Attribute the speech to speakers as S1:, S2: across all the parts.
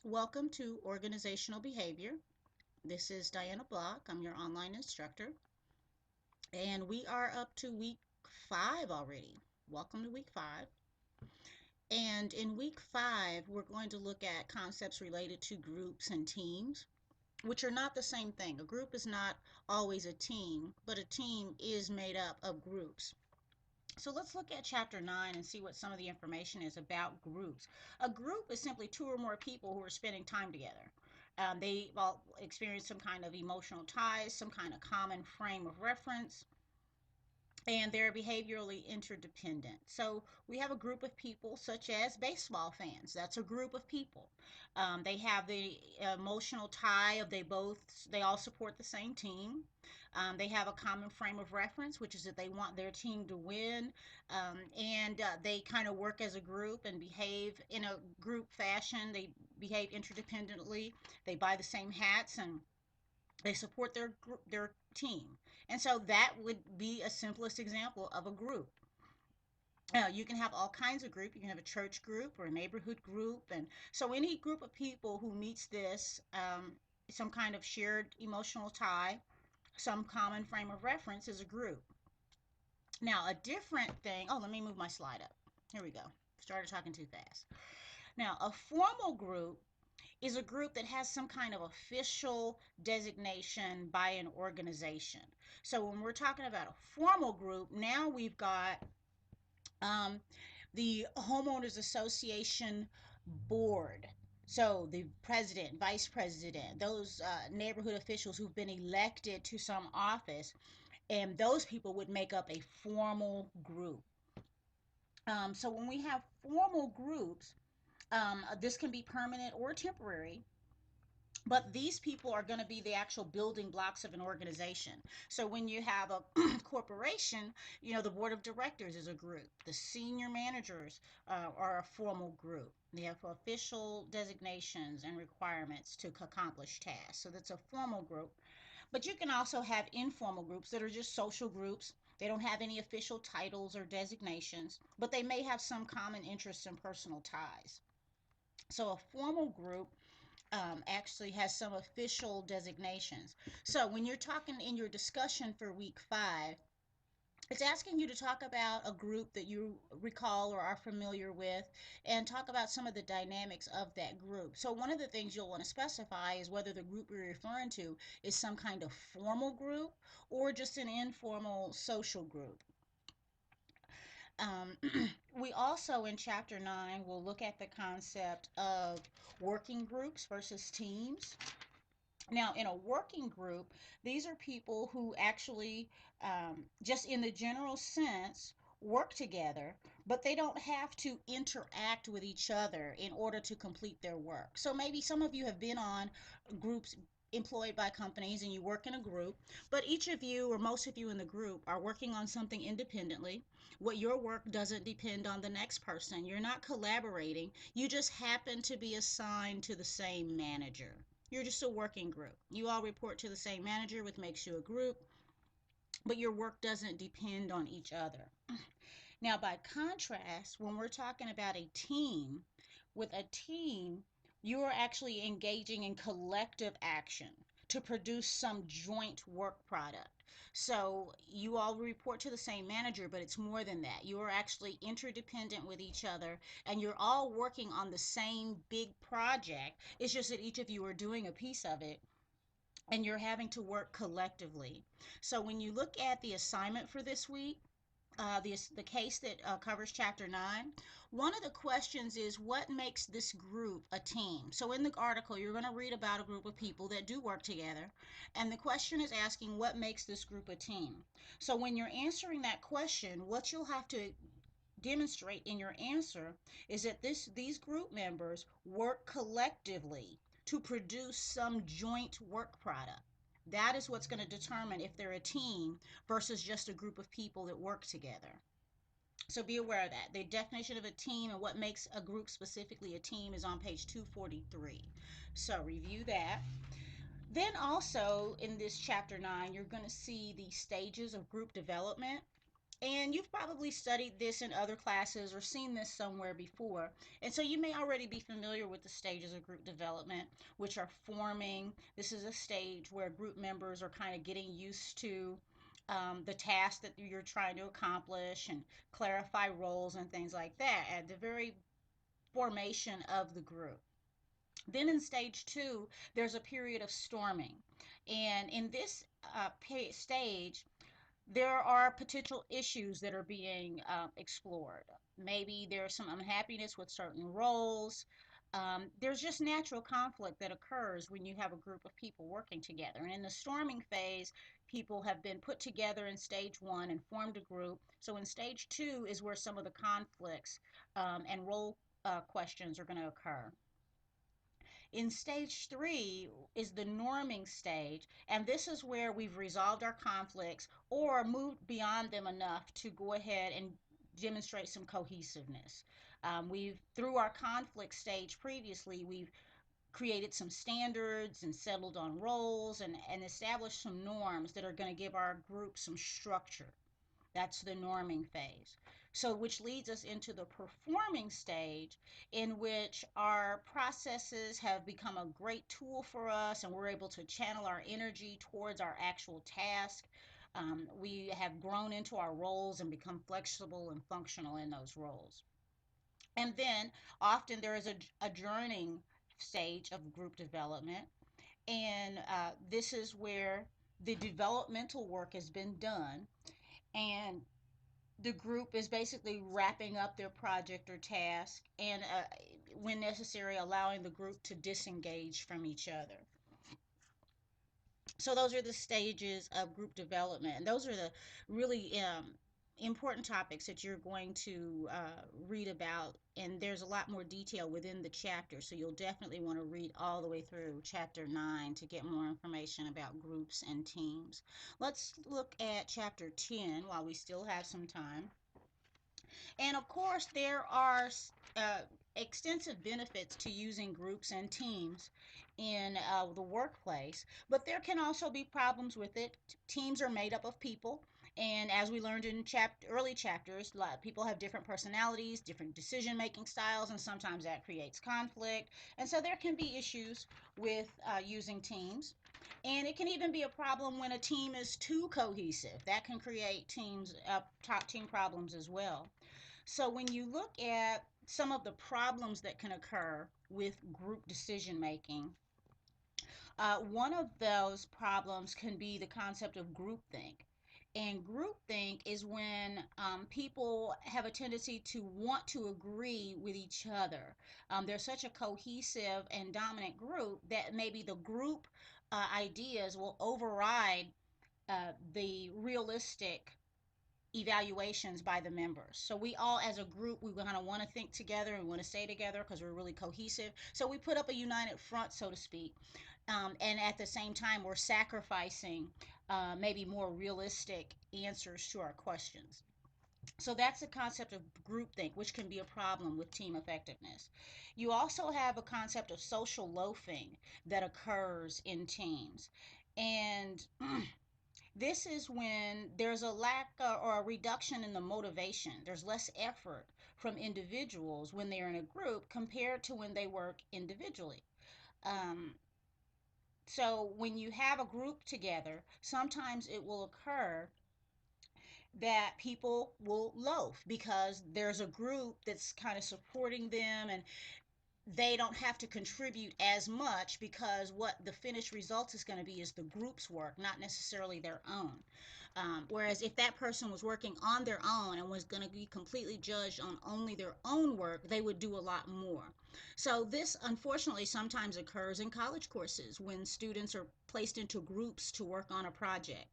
S1: Welcome to Organizational Behavior. This is Diana Block. I'm your online instructor, and we are up to week 5 already. Welcome to week 5. And in week 5, we're going to look at concepts related to groups and teams, which are not the same thing. A group is not always a team, but a team is made up of groups. So let's look at chapter 9 and see what some of the information is about groups. A group is simply two or more people who are spending time together. They all experience some kind of emotional ties, some kind of common frame of reference, and they're behaviorally interdependent. So we have a group of people such as baseball fans. That's a group of people. They have the emotional tie of they all support the same team. They have a common frame of reference, which is that they want their team to win, and they kind of work as a group and behave in a group fashion. They behave interdependently. They buy the same hats and they support their team. And so that would be a simplest example of a group. You can have all kinds of group. You can have a church group or a neighborhood group, and so any group of people who meets this some kind of shared emotional tie, some common frame of reference is a group. Now, a different thing. Oh, let me move my slide up. Here we go. Started talking too fast. Now, a formal group is a group that has some kind of official designation by an organization. So when we're talking about a formal group, now we've got um, the homeowners association board. So the president, vice president, those neighborhood officials who've been elected to some office, and those people would make up a formal group. So when we have formal groups, this can be permanent or temporary, but these people are going to be the actual building blocks of an organization. So when you have a corporation, the board of directors is a group. The senior managers are a formal group. They have official designations and requirements to accomplish tasks. So that's a formal group. But you can also have informal groups that are just social groups. They don't have any official titles or designations, but they may have some common interests and personal ties. So a formal group actually has some official designations. So when you're talking in your discussion for week 5, it's asking you to talk about a group that you recall or are familiar with and talk about some of the dynamics of that group. So one of the things you'll want to specify is whether the group you're referring to is some kind of formal group or just an informal social group. Um, we also, in chapter 9, will look at the concept of working groups versus teams. Now, in a working group, these are people who actually, just in the general sense, work together, but they don't have to interact with each other in order to complete their work. So maybe some of you have been on groups employed by companies and you work in a group, but each of you or most of you in the group are working on something independently. What your work doesn't depend on the next person. You're not collaborating. You just happen to be assigned to the same manager. You're just a working group. You all report to the same manager, which makes you a group, but your work doesn't depend on each other. Now, by contrast, when we're talking about a team, with a team, you are actually engaging in collective action to produce some joint work product. So you all report to the same manager, but it's more than that. You are actually interdependent with each other and you're all working on the same big project. It's just that each of you are doing a piece of it and you're having to work collectively. So when you look at the assignment for this week, the case that covers chapter 9, one of the questions is what makes this group a team? So in the article, you're going to read about a group of people that do work together, and the question is asking what makes this group a team. So when you're answering that question, what you'll have to demonstrate in your answer is that these group members work collectively to produce some joint work product. That is what's going to determine if they're a team versus just a group of people that work together. So be aware of that. The definition of a team and what makes a group specifically a team is on page 243. So review that. Then also in this chapter 9, you're going to see the stages of group development. And you've probably studied this in other classes or seen this somewhere before. And so you may already be familiar with the stages of group development, which are forming. This is a stage where group members are kind of getting used to the task that you're trying to accomplish and clarify roles and things like that at the very formation of the group. Then in stage two, there's a period of storming. And in this stage, there are potential issues that are being explored. Maybe there's some unhappiness with certain roles. There's just natural conflict that occurs when you have a group of people working together. And in the storming phase, people have been put together in stage one and formed a group. So in stage two is where some of the conflicts and role questions are going to occur. In stage three is the norming stage, and this is where we've resolved our conflicts or moved beyond them enough to go ahead and demonstrate some cohesiveness. We've, through our conflict stage previously, we've created some standards and settled on roles and established some norms that are going to give our group some structure. That's the norming phase. So, which leads us into the performing stage, in which our processes have become a great tool for us and we're able to channel our energy towards our actual task. We have grown into our roles and become flexible and functional in those roles. And then often there is a adjourning stage of group development, and this is where the developmental work has been done and the group is basically wrapping up their project or task and when necessary allowing the group to disengage from each other. So those are the stages of group development, and those are the really important topics that you're going to read about, and there's a lot more detail within the chapter, so you'll definitely want to read all the way through chapter 9 to get more information about groups and teams. Let's look at chapter 10 while we still have some time. And of course, there are uh, extensive benefits to using groups and teams in the workplace, but there can also be problems with it. Teams are made up of people, and as we learned in early chapters, people have different personalities, different decision making styles, and sometimes that creates conflict. And so there can be issues with using teams. And it can even be a problem when a team is too cohesive. That can create top team problems as well. So when you look at some of the problems that can occur with group decision making, one of those problems can be the concept of groupthink. And groupthink is when people have a tendency to want to agree with each other. They're such a cohesive and dominant group that maybe the group ideas will override the realistic evaluations by the members. So we all as a group, we kind of want to think together and want to stay together because we're really cohesive. So we put up a united front, so to speak. And at the same time, we're sacrificing maybe more realistic answers to our questions. So that's the concept of groupthink, which can be a problem with team effectiveness. You also have a concept of social loafing that occurs in teams. And this is when there's a lack or a reduction in the motivation. There's less effort from individuals when they're in a group compared to when they work individually. Um, so when you have a group together, sometimes it will occur that people will loaf because there's a group that's kind of supporting them and they don't have to contribute as much because what the finished result is going to be is the group's work, not necessarily their own. Whereas if that person was working on their own and was going to be completely judged on only their own work, they would do a lot more. So this unfortunately sometimes occurs in college courses when students are placed into groups to work on a project.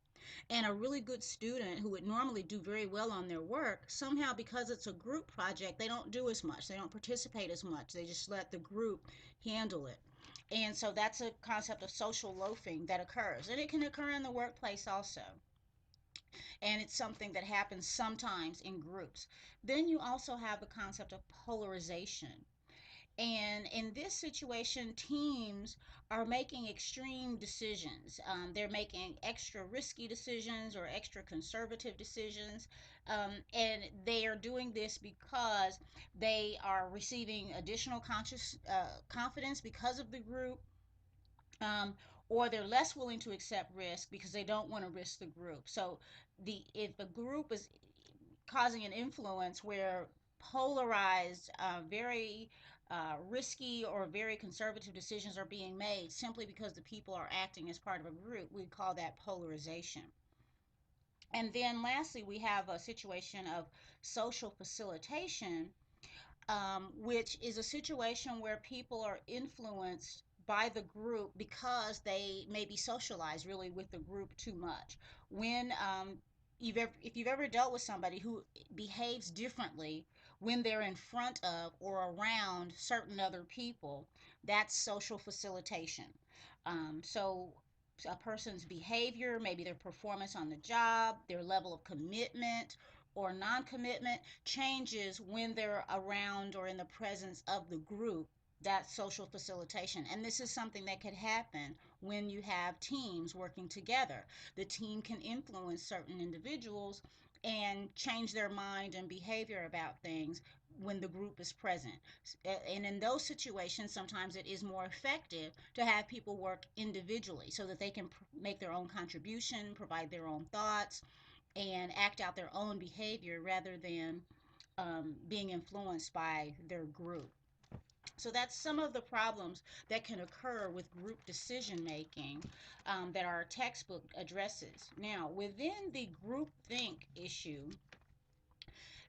S1: And a really good student who would normally do very well on their work, somehow because it's a group project, they don't do as much. They don't participate as much. They just let the group handle it. And so that's a concept of social loafing that occurs. And it can occur in the workplace also. And it's something that happens sometimes in groups. Then you also have the concept of polarization. And in this situation, teams are making extreme decisions. They're making extra risky decisions or extra conservative decisions. And they are doing this because they are receiving additional conscious confidence because of the group, um, or they're less willing to accept risk because they don't want to risk the group. So if a group is causing an influence where polarized, very risky or very conservative decisions are being made simply because the people are acting as part of a group, we call that polarization. And then lastly, we have a situation of social facilitation, which is a situation where people are influenced by the group because they maybe socialize really with the group too much. When if you've ever dealt with somebody who behaves differently when they're in front of or around certain other people, that's social facilitation. So a person's behavior, maybe their performance on the job, their level of commitment or non-commitment changes when they're around or in the presence of the group. That's social facilitation. And this is something that could happen when you have teams working together. The team can influence certain individuals and change their mind and behavior about things when the group is present. And in those situations, sometimes it is more effective to have people work individually so that they can make their own contribution, provide their own thoughts, and act out their own behavior rather than being influenced by their group. So that's some of the problems that can occur with group decision making that our textbook addresses. Now, within the groupthink issue,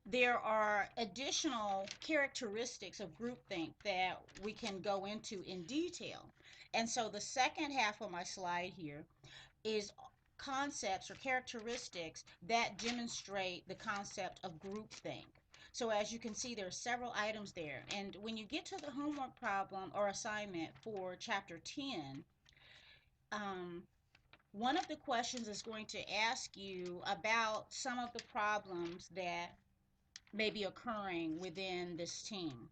S1: there are additional characteristics of groupthink that we can go into in detail. And so the second half of my slide here is concepts or characteristics that demonstrate the concept of groupthink. So as you can see, there are several items there. And when you get to the homework problem or assignment for chapter 10, um, one of the questions is going to ask you about some of the problems that may be occurring within this team.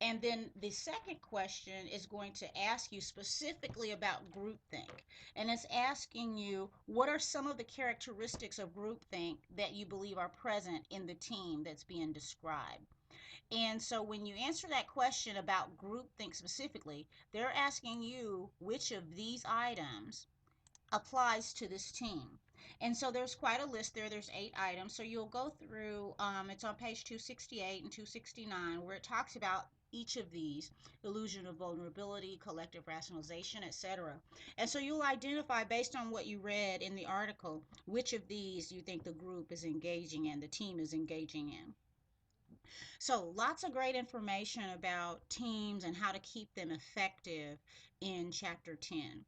S1: And then the second question is going to ask you specifically about groupthink. And it's asking you what are some of the characteristics of groupthink that you believe are present in the team that's being described. And so when you answer that question about groupthink specifically, they're asking you which of these items applies to this team. And so there's quite a list there. There's 8 items. So you'll go through, it's on page 268 and 269, where it talks about each of these: illusion of vulnerability, collective rationalization, etc. And so you'll identify based on what you read in the article which of these you think the group is engaging in, the team is engaging in. So lots of great information about teams and how to keep them effective in chapter 10.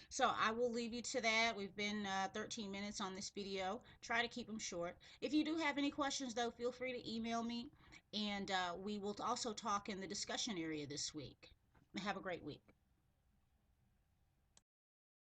S1: So I will leave you to that. We've been 13 minutes on this video. Try to keep them short. If you do have any questions, though, feel free to email me, and we will also talk in the discussion area this week. Have a great week.